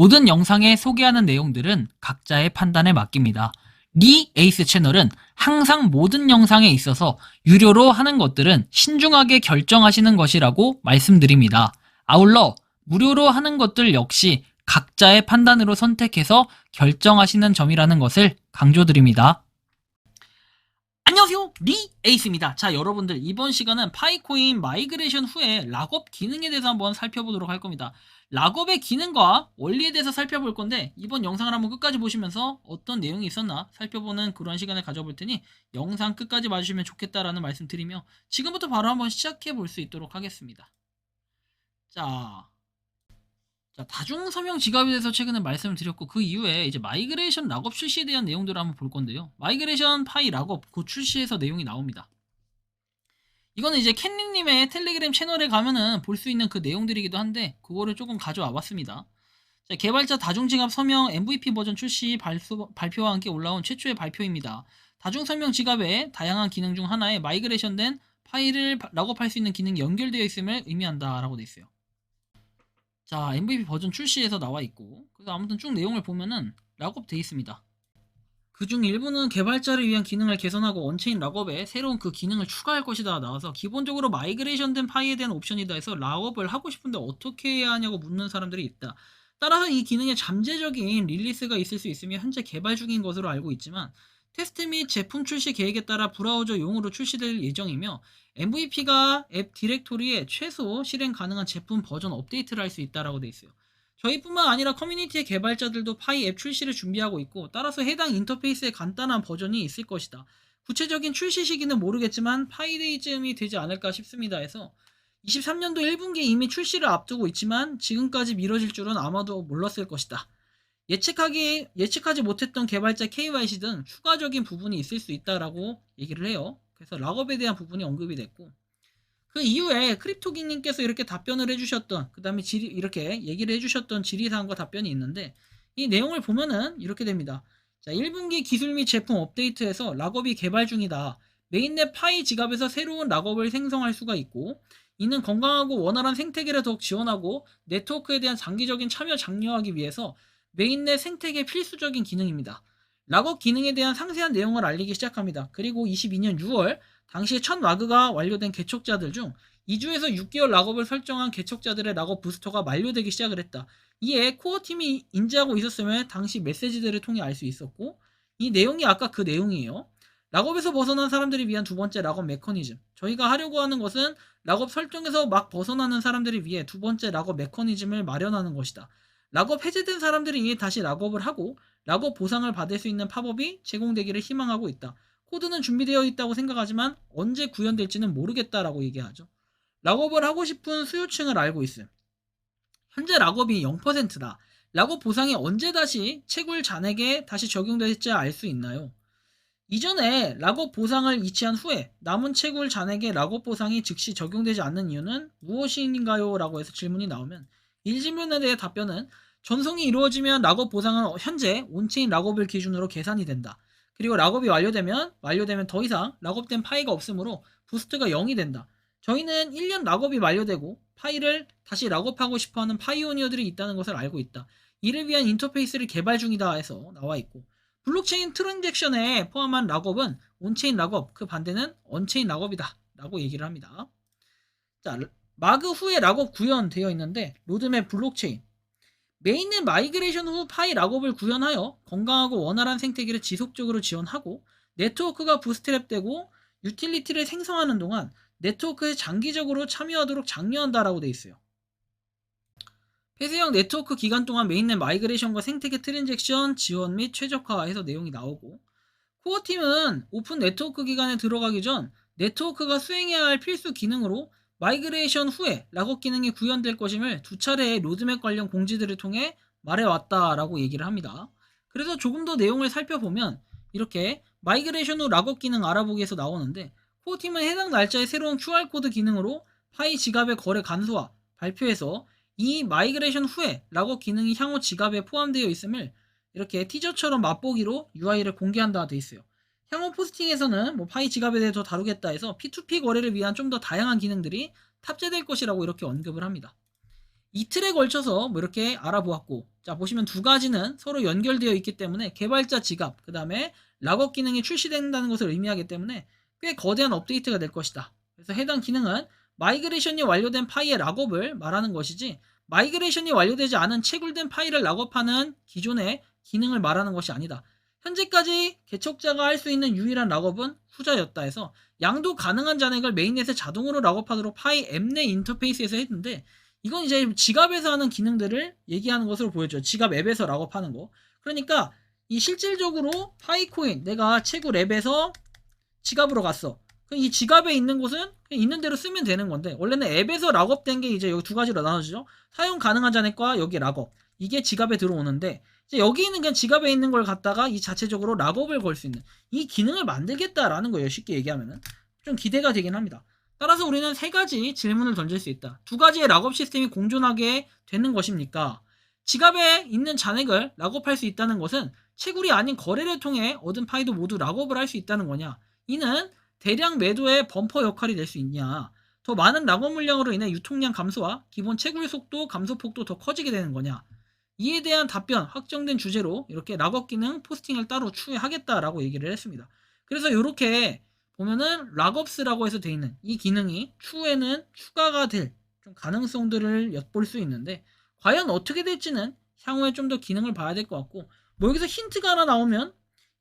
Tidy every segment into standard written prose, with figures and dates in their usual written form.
모든 영상에 소개하는 내용들은 각자의 판단에 맡깁니다. 리 에이스 채널은 항상 모든 영상에 있어서 유료로 하는 것들은 신중하게 결정하시는 것이라고 말씀드립니다. 아울러 무료로 하는 것들 역시 각자의 판단으로 선택해서 결정하시는 점이라는 것을 강조드립니다. 안녕하세요, 리 에이스입니다. 자, 여러분들 이번 시간은 파이코인 마이그레이션 후에 락업 기능에 대해서 한번 살펴보도록 할 겁니다. 락업의 기능과 원리에 대해서 살펴볼 건데 이번 영상을 한번 끝까지 보시면서 어떤 내용이 있었나 살펴보는 그런 시간을 가져볼 테니 영상 끝까지 봐주시면 좋겠다라는 말씀 드리며 지금부터 바로 한번 시작해 볼 수 있도록 하겠습니다. 자, 다중 서명 지갑에 대해서 최근에 말씀을 드렸고 그 이후에 이제 마이그레이션 락업 출시에 대한 내용들을 한번 볼 건데요. 마이그레이션 파이 락업 곧 출시해서 내용이 나옵니다. 이거는 이제 캔님의 텔레그램 채널에 가면은 볼 수 있는 그 내용들이기도 한데 그거를 조금 가져와 봤습니다. 자, 개발자 다중지갑 서명 MVP 버전 출시 발표와 함께 올라온 최초의 발표입니다. 다중서명 지갑의 다양한 기능 중 하나에 마이그레이션된 파일을 락업할 수 있는 기능이 연결되어 있음을 의미한다 라고 돼 있어요. 자, MVP 버전 출시에서 나와 있고 그래서 아무튼 쭉 내용을 보면은 락업 돼 있습니다. 그중 일부는 개발자를 위한 기능을 개선하고 언체인 락업에 새로운 그 기능을 추가할 것이다 나와서 기본적으로 마이그레이션 된 파이에 대한 옵션이다 해서 락업을 하고 싶은데 어떻게 해야 하냐고 묻는 사람들이 있다. 따라서 이 기능에 잠재적인 릴리스가 있을 수 있으며 현재 개발 중인 것으로 알고 있지만 테스트 및 제품 출시 계획에 따라 브라우저용으로 출시될 예정이며 MVP가 앱 디렉토리에 최소 실행 가능한 제품 버전 업데이트를 할 수 있다라고 돼 있어요. 저희뿐만 아니라 커뮤니티의 개발자들도 파이 앱 출시를 준비하고 있고 따라서 해당 인터페이스에 간단한 버전이 있을 것이다. 구체적인 출시 시기는 모르겠지만 파이데이쯤이 되지 않을까 싶습니다 해서 23년도 1분기에 이미 출시를 앞두고 있지만 지금까지 미뤄질 줄은 아마도 몰랐을 것이다. 예측하지 못했던 개발자 KYC 등 추가적인 부분이 있을 수 있다라고 얘기를 해요. 그래서 락업에 대한 부분이 언급이 됐고 그 이후에 크립토기님께서 이렇게 답변을 해주셨던 그 다음에 이렇게 얘기를 해주셨던 질의사항과 답변이 있는데 이 내용을 보면은 이렇게 됩니다. 자, 1분기 기술 및 제품 업데이트에서 락업이 개발 중이다. 메인넷 파이 지갑에서 새로운 락업을 생성할 수가 있고 이는 건강하고 원활한 생태계를 더욱 지원하고 네트워크에 대한 장기적인 참여 장려하기 위해서 메인넷 생태계 필수적인 기능입니다. 락업 기능에 대한 상세한 내용을 알리기 시작합니다. 그리고 22년 6월 당시에 첫 마그가 완료된 개척자들 중 2주에서 6개월 락업을 설정한 개척자들의 락업 부스터가 만료되기 시작을 했다. 이에 코어팀이 인지하고 있었으면 당시 메시지들을 통해 알 수 있었고 이 내용이 아까 그 내용이에요. 락업에서 벗어난 사람들을 위한 두 번째 락업 메커니즘. 저희가 하려고 하는 것은 락업 설정에서 막 벗어나는 사람들을 위해 두 번째 락업 메커니즘을 마련하는 것이다. 락업 해제된 사람들이 다시 락업을 하고 락업 보상을 받을 수 있는 팝업이 제공되기를 희망하고 있다. 코드는 준비되어 있다고 생각하지만 언제 구현될지는 모르겠다라고 얘기하죠. 락업을 하고 싶은 수요층을 알고 있음. 현재 락업이 0%다. 락업 보상이 언제 다시 채굴 잔액에 다시 적용될지 알 수 있나요? 이전에 락업 보상을 이치한 후에 남은 채굴 잔액에 락업 보상이 즉시 적용되지 않는 이유는 무엇인가요? 라고 해서 질문이 나오면 이 질문에 대해 답변은 전송이 이루어지면 락업 보상은 현재 온체인 락업을 기준으로 계산이 된다. 그리고 락업이 완료되면 더 이상 락업된 파이가 없으므로 부스트가 0이 된다. 저희는 1년 락업이 만료되고 파이를 다시 락업하고 싶어하는 파이오니어들이 있다는 것을 알고 있다. 이를 위한 인터페이스를 개발 중이다 해서 나와 있고 블록체인 트랜잭션에 포함한 락업은 온체인 락업, 그 반대는 언체인 락업이다 라고 얘기를 합니다. 자, 마그 후에 락업 구현되어 있는데 로드맵 블록체인 메인넷 마이그레이션 후 파이 락업을 구현하여 건강하고 원활한 생태계를 지속적으로 지원하고 네트워크가 부스트랩되고 유틸리티를 생성하는 동안 네트워크에 장기적으로 참여하도록 장려한다라고 되어 있어요. 폐쇄형 네트워크 기간 동안 메인넷 마이그레이션과 생태계 트랜잭션 지원 및 최적화해서 내용이 나오고 코어팀은 오픈 네트워크 기간에 들어가기 전 네트워크가 수행해야 할 필수 기능으로 마이그레이션 후에 락업 기능이 구현될 것임을 두 차례의 로드맵 관련 공지들을 통해 말해왔다라고 얘기를 합니다. 그래서 조금 더 내용을 살펴보면 이렇게 마이그레이션 후 락업 기능 알아보기에서 나오는데 코어팀은 해당 날짜의 새로운 QR코드 기능으로 파이 지갑의 거래 간소화 발표해서 이 마이그레이션 후에 락업 기능이 향후 지갑에 포함되어 있음을 이렇게 티저처럼 맛보기로 UI를 공개한다 돼 있어요. 향후 포스팅에서는 파이 지갑에 대해 더 다루겠다 해서 P2P 거래를 위한 좀 더 다양한 기능들이 탑재될 것이라고 이렇게 언급을 합니다. 이틀에 걸쳐서 뭐 이렇게 알아보았고, 자 보시면 두 가지는 서로 연결되어 있기 때문에 개발자 지갑, 그 다음에 락업 기능이 출시된다는 것을 의미하기 때문에 꽤 거대한 업데이트가 될 것이다. 그래서 해당 기능은 마이그레이션이 완료된 파일의 락업을 말하는 것이지, 마이그레이션이 완료되지 않은 채굴된 파일을 락업하는 기존의 기능을 말하는 것이 아니다. 현재까지 개척자가 할 수 있는 유일한 락업은 후자였다 해서, 양도 가능한 잔액을 메인넷에 자동으로 락업하도록 파일 앱내 인터페이스에서 했는데, 이건 이제 지갑에서 하는 기능들을 얘기하는 것으로 보여줘요. 지갑 앱에서 락업하는 거. 그러니까 이 실질적으로 파이코인, 내가 채굴 앱에서 지갑으로 갔어. 그럼 이 지갑에 있는 곳은 그냥 있는 대로 쓰면 되는 건데, 원래는 앱에서 락업된 게 이제 여기 두 가지로 나눠지죠. 사용 가능한 잔액과 여기 락업. 이게 지갑에 들어오는데, 이제 여기 있는 그냥 지갑에 있는 걸 갖다가 이 자체적으로 락업을 걸 수 있는 이 기능을 만들겠다라는 거예요. 쉽게 얘기하면은. 좀 기대가 되긴 합니다. 따라서 우리는 세 가지 질문을 던질 수 있다. 두 가지의 락업 시스템이 공존하게 되는 것입니까? 지갑에 있는 잔액을 락업할 수 있다는 것은 채굴이 아닌 거래를 통해 얻은 파이도 모두 락업을 할 수 있다는 거냐? 이는 대량 매도의 범퍼 역할이 될 수 있냐? 더 많은 락업 물량으로 인해 유통량 감소와 기본 채굴 속도 감소폭도 더 커지게 되는 거냐? 이에 대한 답변, 확정된 주제로 이렇게 락업 기능 포스팅을 따로 추후하겠다라고 얘기를 했습니다. 그래서 이렇게 보면은 락업스라고 해서 되어 있는 이 기능이 추후에는 추가가 될 좀 가능성들을 엿볼 수 있는데, 과연 어떻게 될지는 향후에 좀 더 기능을 봐야 될 것 같고, 뭐 여기서 힌트가 하나 나오면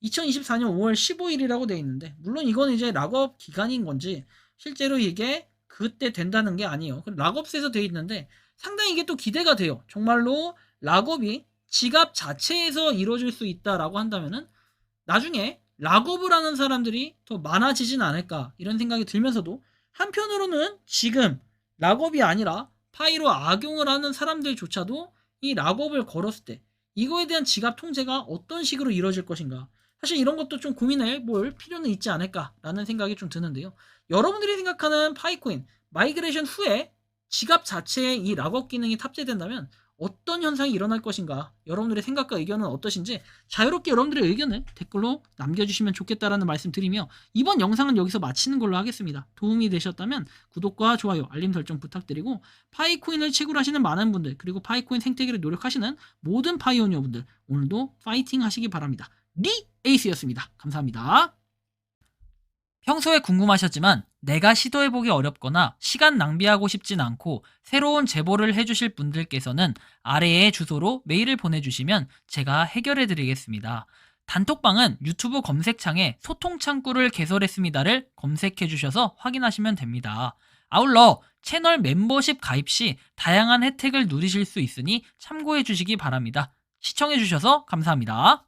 2024년 5월 15일이라고 되어 있는데, 물론 이건 이제 락업 기간인 건지 실제로 이게 그때 된다는 게 아니에요. 락업스에서 되어 있는데 상당히 이게 또 기대가 돼요. 정말로 락업이 지갑 자체에서 이루어질 수 있다라고 한다면은 나중에 락업을 하는 사람들이 더 많아지진 않을까, 이런 생각이 들면서도 한편으로는 지금 락업이 아니라 파이로 악용을 하는 사람들조차도 이 락업을 걸었을 때 이거에 대한 지갑 통제가 어떤 식으로 이루어질 것인가, 사실 이런 것도 좀 고민해 볼 필요는 있지 않을까라는 생각이 좀 드는데요. 여러분들이 생각하는 파이코인 마이그레이션 후에 지갑 자체에 이 락업 기능이 탑재된다면 어떤 현상이 일어날 것인가, 여러분들의 생각과 의견은 어떠신지 자유롭게 여러분들의 의견을 댓글로 남겨주시면 좋겠다라는 말씀 드리며, 이번 영상은 여기서 마치는 걸로 하겠습니다. 도움이 되셨다면 구독과 좋아요, 알림 설정 부탁드리고, 파이코인을 채굴하시는 많은 분들, 그리고 파이코인 생태계를 노력하시는 모든 파이오니어분들, 오늘도 파이팅 하시기 바랍니다. 리 에이스였습니다. 감사합니다. 평소에 궁금하셨지만 내가 시도해보기 어렵거나 시간 낭비하고 싶진 않고 새로운 제보를 해주실 분들께서는 아래의 주소로 메일을 보내주시면 제가 해결해드리겠습니다. 단톡방은 유튜브 검색창에 소통창구를 개설했습니다를 검색해주셔서 확인하시면 됩니다. 아울러 채널 멤버십 가입 시 다양한 혜택을 누리실 수 있으니 참고해주시기 바랍니다. 시청해주셔서 감사합니다.